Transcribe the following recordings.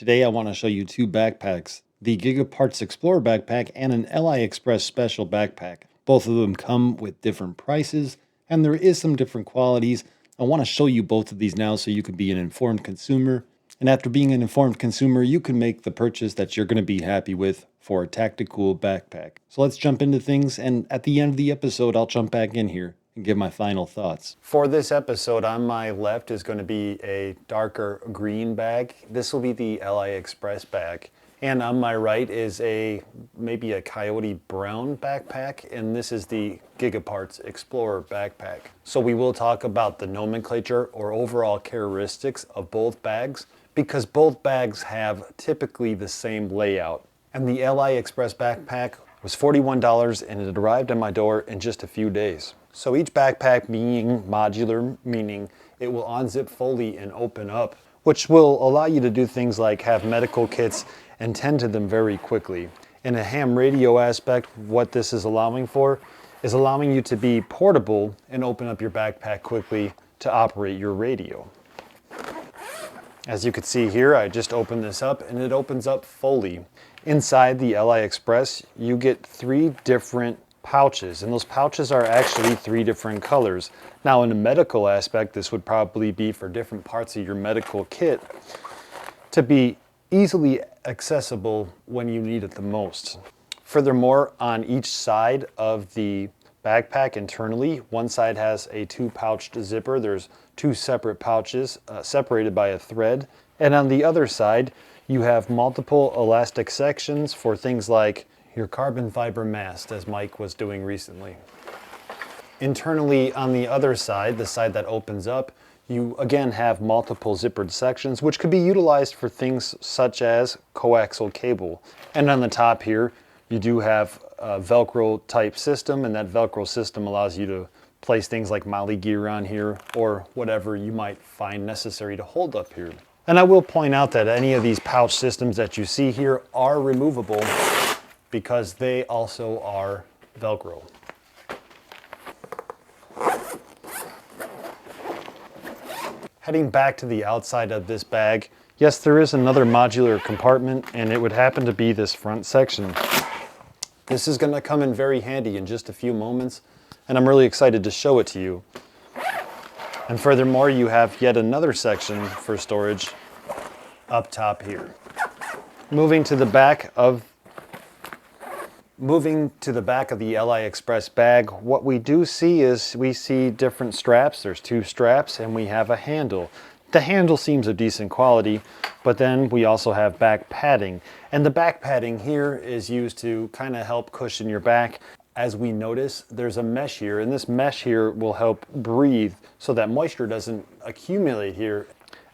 Today I want to show you two backpacks, the Gigaparts Explorer backpack and an AliExpress special backpack. Both of them come with different prices and there is some different qualities. I want to show you both of these now so you can be an informed consumer. And after being an informed consumer, you can make the purchase that you're going to be happy with for a tactical backpack. So let's jump into things, and at the end of the episode, I'll jump back in here and give my final thoughts. For this episode, on my left is going to be a darker green bag. This will be the AliExpress bag. And on my right is maybe a coyote brown backpack, and this is the Gigaparts Explorer backpack. So we will talk about the nomenclature or overall characteristics of both bags, because both bags have typically the same layout. And the AliExpress backpack was $41 and it arrived at my door in just a few days. So each backpack being modular, meaning it will unzip fully and open up, which will allow you to do things like have medical kits and tend to them very quickly. In a ham radio aspect, what this is allowing for is allowing you to be portable and open up your backpack quickly to operate your radio. As you can see here, I just opened this up and it opens up fully. Inside the AliExpress, you get 3 different pouches, and those pouches are actually 3 different colors. Now in a medical aspect, this would probably be for different parts of your medical kit to be easily accessible when you need it the most. Furthermore, on each side of the backpack internally, one side has a 2-pouched zipper. There's 2 separate pouches separated by a thread. And on the other side, you have multiple elastic sections for things like your carbon fiber mast, as Mike was doing recently. Internally on the other side, the side that opens up, you again have multiple zippered sections, which could be utilized for things such as coaxial cable. And on the top here, you do have a Velcro type system, and that Velcro system allows you to place things like MOLLE gear on here or whatever you might find necessary to hold up here. And I will point out that any of these pouch systems that you see here are removable because they also are Velcro. Heading back to the outside of this bag, yes, there is another modular compartment, and it would happen to be this front section. This is going to come in very handy in just a few moments, and I'm really excited to show it to you. And furthermore, you have yet another section for storage up top here. Moving to the back of the AliExpress bag, what we do see is we see different straps. There's 2 straps and we have a handle. The handle seems of decent quality, but then we also have back padding. And the back padding here is used to kind of help cushion your back. As we notice, there's a mesh here, and this mesh here will help breathe so that moisture doesn't accumulate here.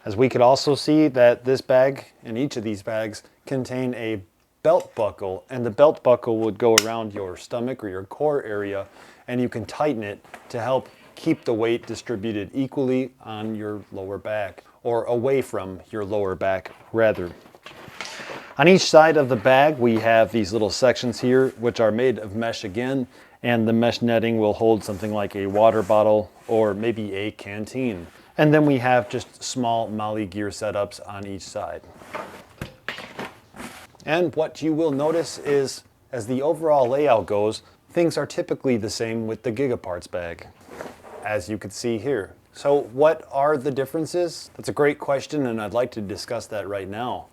As we could also see that this bag and each of these bags contain a belt buckle, and the belt buckle would go around your stomach or your core area, and you can tighten it to help keep the weight distributed equally on your lower back, or away from your lower back rather. On each side of the bag we have these little sections here which are made of mesh again, and the mesh netting will hold something like a water bottle or maybe a canteen. And then we have just small MOLLE gear setups on each side. And what you will notice is, as the overall layout goes, things are typically the same with the Gigaparts bag, as you can see here. So what are the differences? That's a great question, and I'd like to discuss that right now.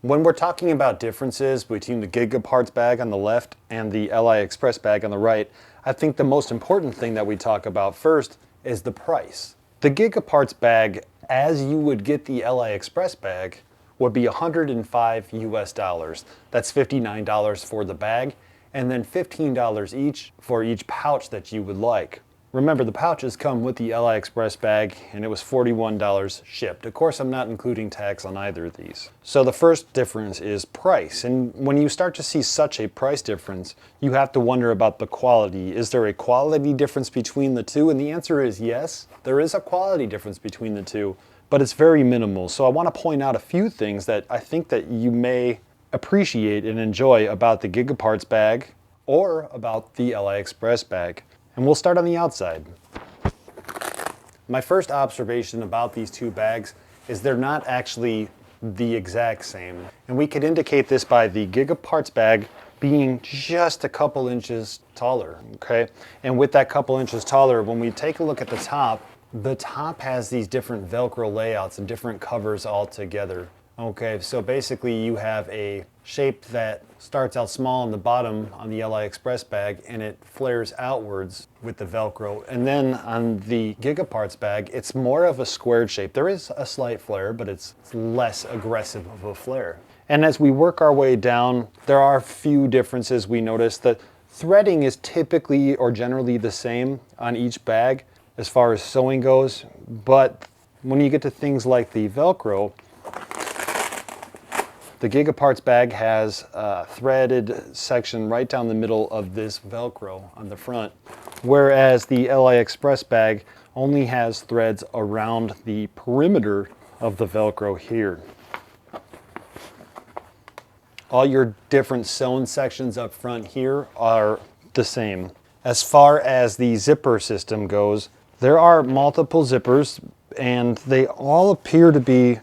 When we're talking about differences between the Gigaparts bag on the left and the AliExpress bag on the right, I think the most important thing that we talk about first is the price. The Gigaparts bag, as you would get the AliExpress bag, would be $105 US. That's $59 for the bag, and then $15 each for each pouch that you would like. Remember, the pouches come with the AliExpress bag, and it was $41 shipped. Of course, I'm not including tax on either of these. So the first difference is price, and when you start to see such a price difference, you have to wonder about the quality. Is there a quality difference between the two? And the answer is yes, there is a quality difference between the two, but it's very minimal. So I want to point out a few things that I think that you may appreciate and enjoy about the Gigaparts bag or about the AliExpress bag. And we'll start on the outside. My first observation about these two bags is they're not actually the exact same. And we could indicate this by the Gigaparts bag being just a couple inches taller, okay? And with that couple inches taller, when we take a look at the top has these different Velcro layouts and different covers all together. Okay, so basically you have a shape that starts out small on the bottom on the AliExpress bag and it flares outwards with the Velcro. And then on the Gigaparts bag, it's more of a squared shape. There is a slight flare, but it's less aggressive of a flare. And as we work our way down, there are a few differences we notice. The threading is typically or generally the same on each bag as far as sewing goes, but when you get to things like the Velcro, the Gigaparts bag has a threaded section right down the middle of this Velcro on the front, whereas the AliExpress bag only has threads around the perimeter of the Velcro here. All your different sewn sections up front here are the same. As far as the zipper system goes, there are multiple zippers and they all appear to be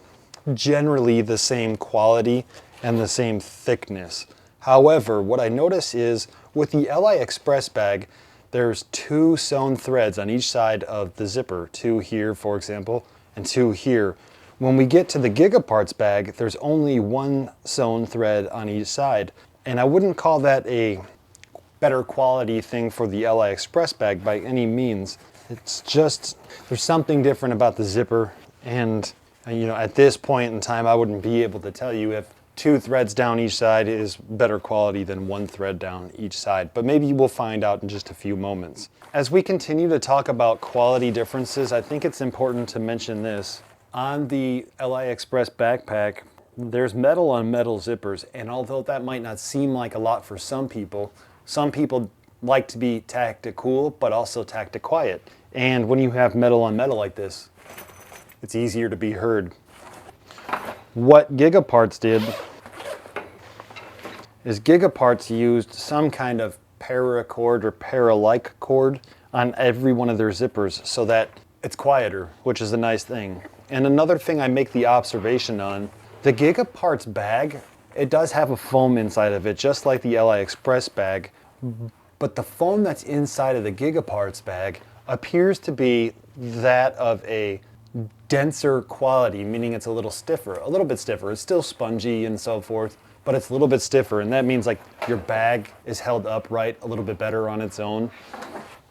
generally the same quality and the same thickness. However, what I notice is with the AliExpress bag, there's 2 sewn threads on each side of the zipper, 2 here, for example, and 2 here. When we get to the Gigaparts bag, there's only 1 sewn thread on each side. And I wouldn't call that a better quality thing for the AliExpress bag by any means. It's just, there's something different about the zipper. And you know, at this point in time, I wouldn't be able to tell you if 2 threads down each side is better quality than 1 thread down each side, but maybe we'll find out in just a few moments. As we continue to talk about quality differences, I think it's important to mention this. On the AliExpress backpack, there's metal on metal zippers, and although that might not seem like a lot for some people like to be tactical, but also tacti-quiet. And when you have metal on metal like this, it's easier to be heard. What Gigaparts did is Gigaparts used some kind of paracord or para-like cord on every one of their zippers so that it's quieter, which is a nice thing. And another thing I make the observation on, the Gigaparts bag, it does have a foam inside of it, just like the AliExpress bag, but the foam that's inside of the Gigaparts bag appears to be that of a denser quality, meaning it's a little bit stiffer. It's still spongy and so forth, but it's a little bit stiffer, and that means like your bag is held upright a little bit better on its own.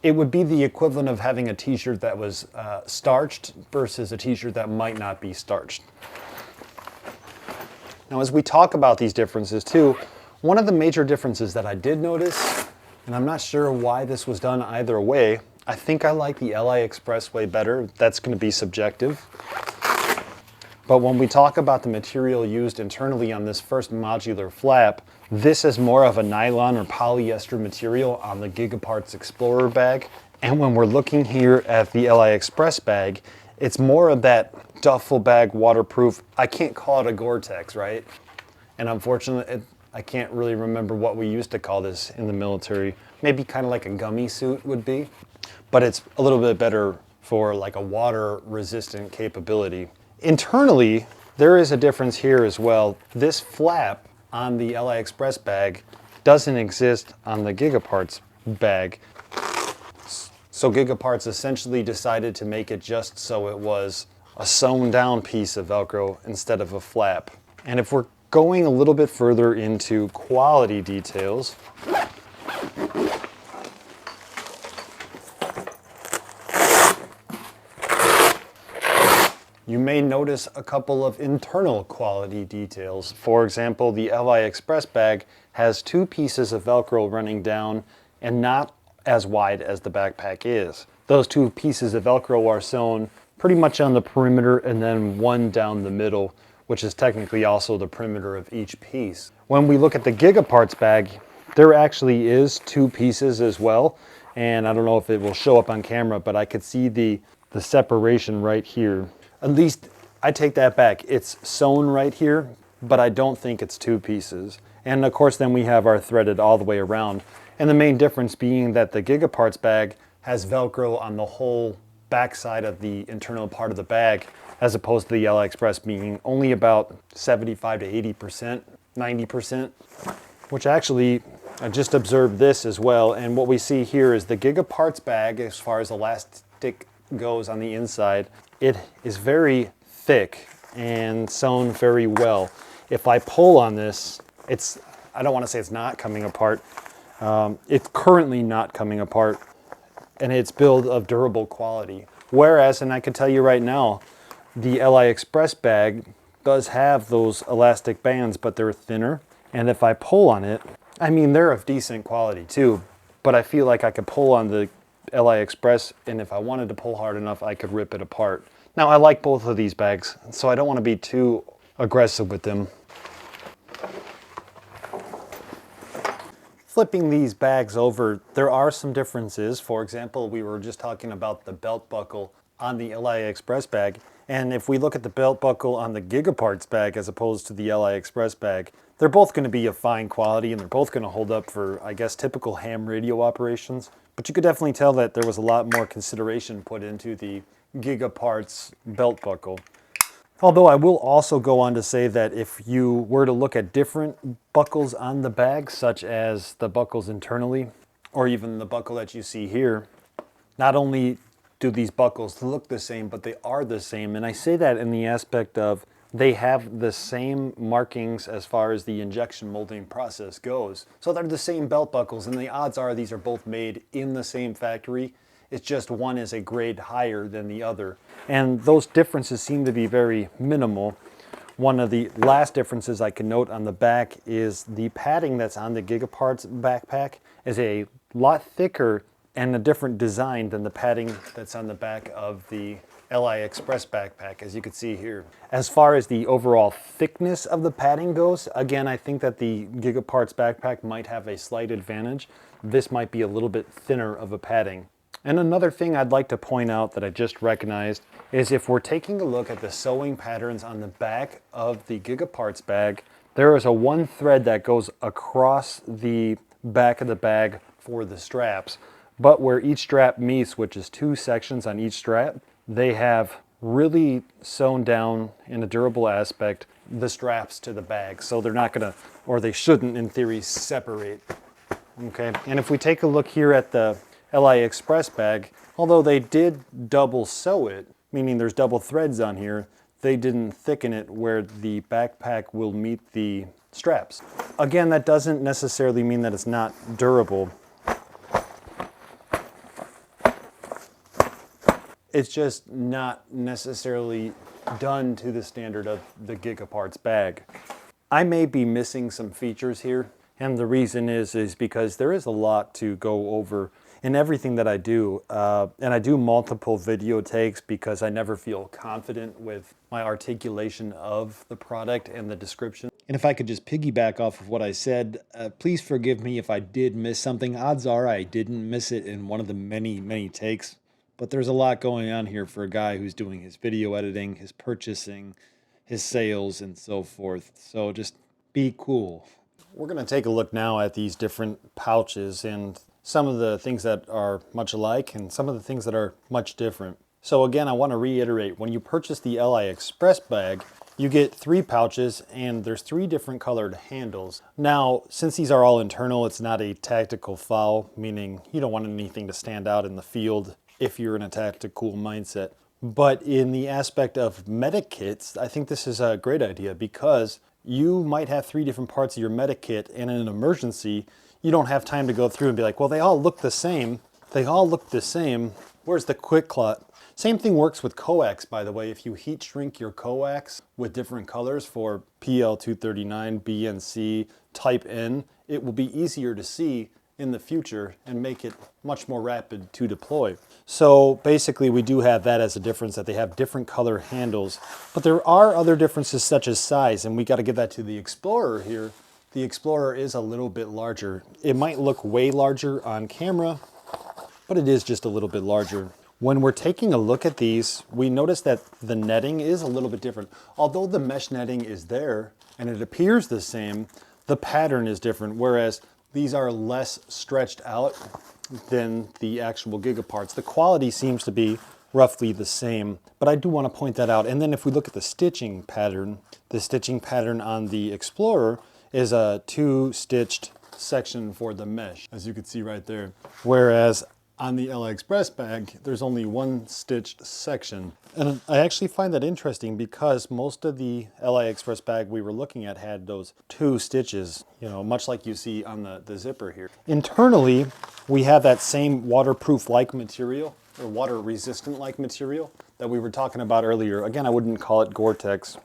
It would be the equivalent of having a t-shirt that was starched versus a t-shirt that might not be starched. Now, as we talk about these differences too, one of the major differences that I did notice, and I'm not sure why this was done either way, I think I like the AliExpress way better. That's going to be subjective. But when we talk about the material used internally on this first modular flap, this is more of a nylon or polyester material on the Gigaparts Explorer bag. And when we're looking here at the AliExpress bag, it's more of that duffel bag waterproof. I can't call it a Gore-Tex, right? And unfortunately, I can't really remember what we used to call this in the military. Maybe kind of like a gummy suit would be. But it's a little bit better for like a water resistant capability. Internally, there is a difference here as well. This flap on the AliExpress bag doesn't exist on the Gigaparts bag. So Gigaparts essentially decided to make it just so it was a sewn down piece of Velcro instead of a flap. And if we're going a little bit further into quality details, you may notice a couple of internal quality details. For example, the AliExpress bag has 2 pieces of Velcro running down and not as wide as the backpack is. Those 2 pieces of Velcro are sewn pretty much on the perimeter and then 1 down the middle, which is technically also the perimeter of each piece. When we look at the Gigaparts bag, there actually is 2 pieces as well. And I don't know if it will show up on camera, but I could see the separation right here. At least I take that back. It's sewn right here, but I don't think it's 2 pieces. And of course, then we have our threaded all the way around. And the main difference being that the Gigaparts bag has Velcro on the whole backside of the internal part of the bag, as opposed to the AliExpress being only about 75 to 80%, 90%, which actually, I just observed this as well. And what we see here is the Gigaparts bag, as far as elastic goes on the inside, it is very thick and sewn very well. If I pull on this, I don't want to say it's not coming apart. It's currently not coming apart, and it's built of durable quality. Whereas, and I can tell you right now, the AliExpress bag does have those elastic bands, but they're thinner. And if I pull on it, I mean, they're of decent quality too, but I feel like I could pull on the AliExpress, and if I wanted to pull hard enough, I could rip it apart. Now, I like both of these bags, so I don't want to be too aggressive with them. Flipping these bags over, there are some differences. For example, we were just talking about the belt buckle on the AliExpress bag. And if we look at the belt buckle on the Gigaparts bag as opposed to the AliExpress bag, they're both going to be of fine quality, and they're both going to hold up for, I guess, typical ham radio operations. But you could definitely tell that there was a lot more consideration put into the Gigaparts belt buckle. Although I will also go on to say that if you were to look at different buckles on the bag, such as the buckles internally, or even the buckle that you see here, not only do these buckles look the same, but they are the same. And I say that in the aspect of they have the same markings as far as the injection molding process goes. So they're the same belt buckles, and the odds are these are both made in the same factory. It's just one is a grade higher than the other. And those differences seem to be very minimal. One of the last differences I can note on the back is the padding that's on the Gigaparts backpack is a lot thicker and a different design than the padding that's on the back of the AliExpress backpack, as you can see here. As far as the overall thickness of the padding goes, again, I think that the Gigaparts backpack might have a slight advantage. This might be a little bit thinner of a padding. And another thing I'd like to point out that I just recognized is if we're taking a look at the sewing patterns on the back of the Gigaparts bag, there is a one thread that goes across the back of the bag for the straps. But where each strap meets, which is two sections on each strap, they have really sewn down in a durable aspect the straps to the bag. So they're not gonna, or they shouldn't in theory, separate. Okay, and if we take a look here at the AliExpress bag, although they did double sew it, meaning there's double threads on here, they didn't thicken it where the backpack will meet the straps. Again, that doesn't necessarily mean that it's not durable. It's just not necessarily done to the standard of the Gigaparts bag. I may be missing some features here, and the reason is because there is a lot to go over in everything that I do, and I do multiple video takes because I never feel confident with my articulation of the product and the description. And if I could just piggyback off of what I said, please forgive me if I did miss something. Odds are I didn't miss it in one of the many takes, but there's a lot going on here for a guy who's doing his video editing, his purchasing, his sales, and so forth. So just be cool. We're going to take a look now at these different pouches and some of the things that are much alike and some of the things that are much different. So again, I want to reiterate, when you purchase the AliExpress bag, you get 3 pouches and there's 3 different colored handles. Now, since these are all internal, it's not a tactical foul, meaning you don't want anything to stand out in the field if you're in a tactical mindset. But in the aspect of medic kits, I think this is a great idea because you might have 3 different parts of your medic kit, and in an emergency, you don't have time to go through and be like, well, they all look the same. They all look the same. Where's the quick clot? Same thing works with coax, by the way. If you heat shrink your coax with different colors for PL239, B and C, Type N, it will be easier to see in the future and make it much more rapid to deploy. So basically we do have that as a difference, that they have different color handles, but there are other differences such as size, and we got to give that to the Explorer here. The Explorer is a little bit larger. It might look way larger on camera, but it is just a little bit larger. When we're taking a look at these, we notice that the netting is a little bit different. Although the mesh netting is there and it appears the same, the pattern is different, whereas these are less stretched out than the actual Gigaparts. The quality seems to be roughly the same, but I do want to point that out. And then if we look at the stitching pattern on the Explorer is a 2-stitched section for the mesh, as you can see right there. Whereas on the AliExpress bag, there's only 1 stitched section. And I actually find that interesting because most of the AliExpress bag we were looking at had those 2 stitches, you know, much like you see on the zipper here. Internally, we have that same waterproof-like material, or water-resistant-like material that we were talking about earlier. Again, I wouldn't call it Gore-Tex.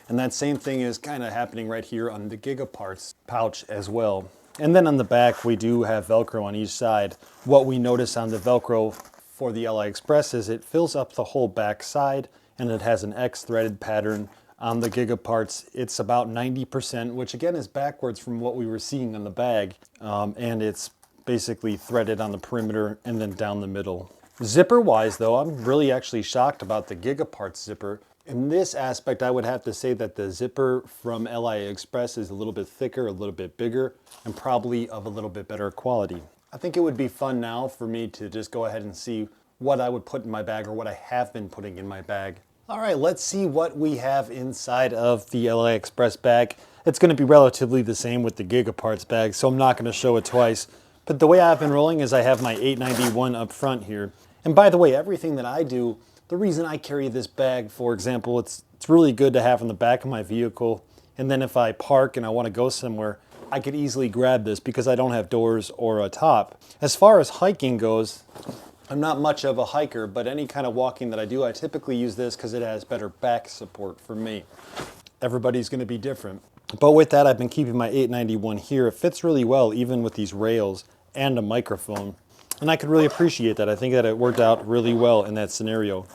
And that same thing is kind of happening right here on the Gigaparts pouch as well. And then on the back, we do have Velcro on each side. What we notice on the Velcro for the AliExpress is it fills up the whole back side, and it has an X threaded pattern. On the Gigaparts, it's about 90%, which again is backwards from what we were seeing on the bag. And it's basically threaded on the perimeter and then down the middle. Zipper wise though, I'm really actually shocked about the Gigaparts zipper. In this aspect, I would have to say that the zipper from AliExpress is a little bit thicker, a little bit bigger, and probably of a little bit better quality. I think it would be fun now for me to just go ahead and see what I would put in my bag, or what I have been putting in my bag. All right, let's see what we have inside of the AliExpress bag. It's going to be relatively the same with the Gigaparts bag, so I'm not going to show it twice. But the way I've been rolling is I have my 891 up front here. And by the way, everything that I do, the reason I carry this bag, for example, it's really good to have in the back of my vehicle. And then if I park and I want to go somewhere, I could easily grab this because I don't have doors or a top. As far as hiking goes, I'm not much of a hiker, but any kind of walking that I do, I typically use this because it has better back support for me. Everybody's going to be different. But with that, I've been keeping my 891 here. It fits really well, even with these rails and a microphone. And I could really appreciate that. I think that it worked out really well in that scenario.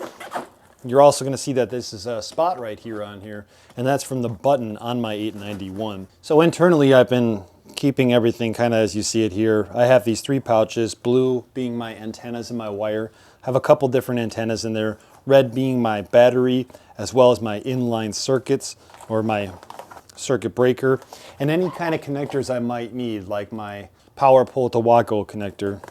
You're also going to see that this is a spot right here on here, and that's from the button on my 891. So internally, I've been keeping everything kind of as you see it here. I have these 3 pouches, blue being my antennas and my wire. I have a couple different antennas in there, red being my battery, as well as my inline circuits, or my circuit breaker, and any kind of connectors I might need, like my power pole to Waco connector.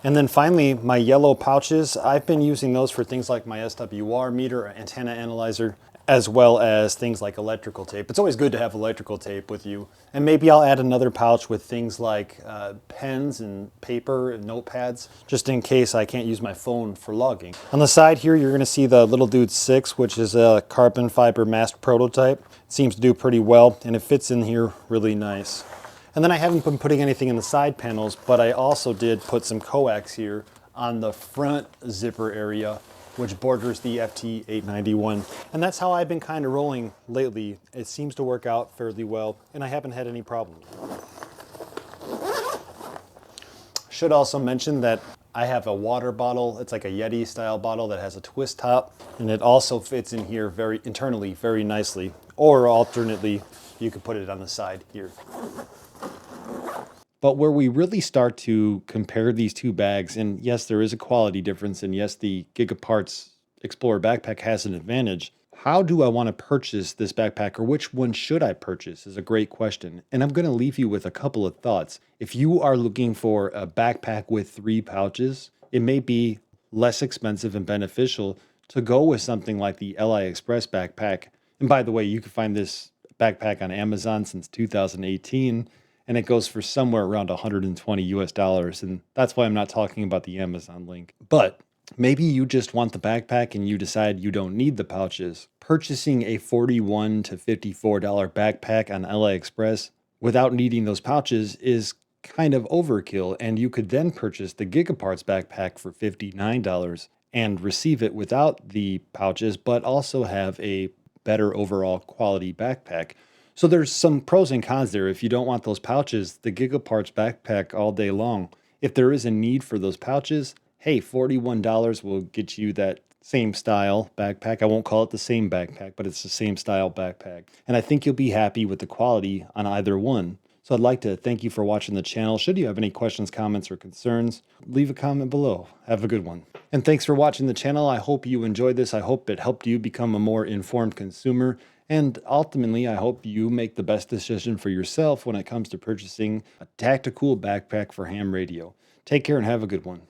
And then finally, my yellow pouches, I've been using those for things like my SWR meter, antenna analyzer, as well as things like electrical tape. It's always good to have electrical tape with you. And maybe I'll add another pouch with things like pens and paper and notepads, just in case I can't use my phone for logging. On the side here, you're gonna see the Little Dude 6, which is a carbon fiber masked prototype. It seems to do pretty well, and it fits in here really nice. And then I haven't been putting anything in the side panels, but I also did put some coax here on the front zipper area, which borders the FT891. And that's how I've been kind of rolling lately. It seems to work out fairly well, and I haven't had any problems. Should also mention that I have a water bottle. It's like a Yeti style bottle that has a twist top, and it also fits in here internally very nicely. Or alternately, you could put it on the side here. But where we really start to compare these 2 bags, and yes, there is a quality difference, and yes, the Gigaparts Explorer backpack has an advantage. How do I want to purchase this backpack, or which one should I purchase, is a great question. And I'm going to leave you with a couple of thoughts. If you are looking for a backpack with 3 pouches, it may be less expensive and beneficial to go with something like the AliExpress backpack. And by the way, you can find this backpack on Amazon since 2018. And it goes for somewhere around 120 US dollars. And that's why I'm not talking about the Amazon link. But maybe you just want the backpack and you decide you don't need the pouches. Purchasing a $41 to $54 backpack on AliExpress without needing those pouches is kind of overkill. And you could then purchase the Gigaparts backpack for $59 and receive it without the pouches, but also have a better overall quality backpack. So there's some pros and cons there. If you don't want those pouches, the Gigaparts backpack all day long. If there is a need for those pouches, hey, $41 will get you that same style backpack. I won't call it the same backpack, but it's the same style backpack. And I think you'll be happy with the quality on either one. So I'd like to thank you for watching the channel. Should you have any questions, comments, or concerns, leave a comment below. Have a good one. And thanks for watching the channel. I hope you enjoyed this. I hope it helped you become a more informed consumer. And ultimately, I hope you make the best decision for yourself when it comes to purchasing a tactical backpack for ham radio. Take care and have a good one.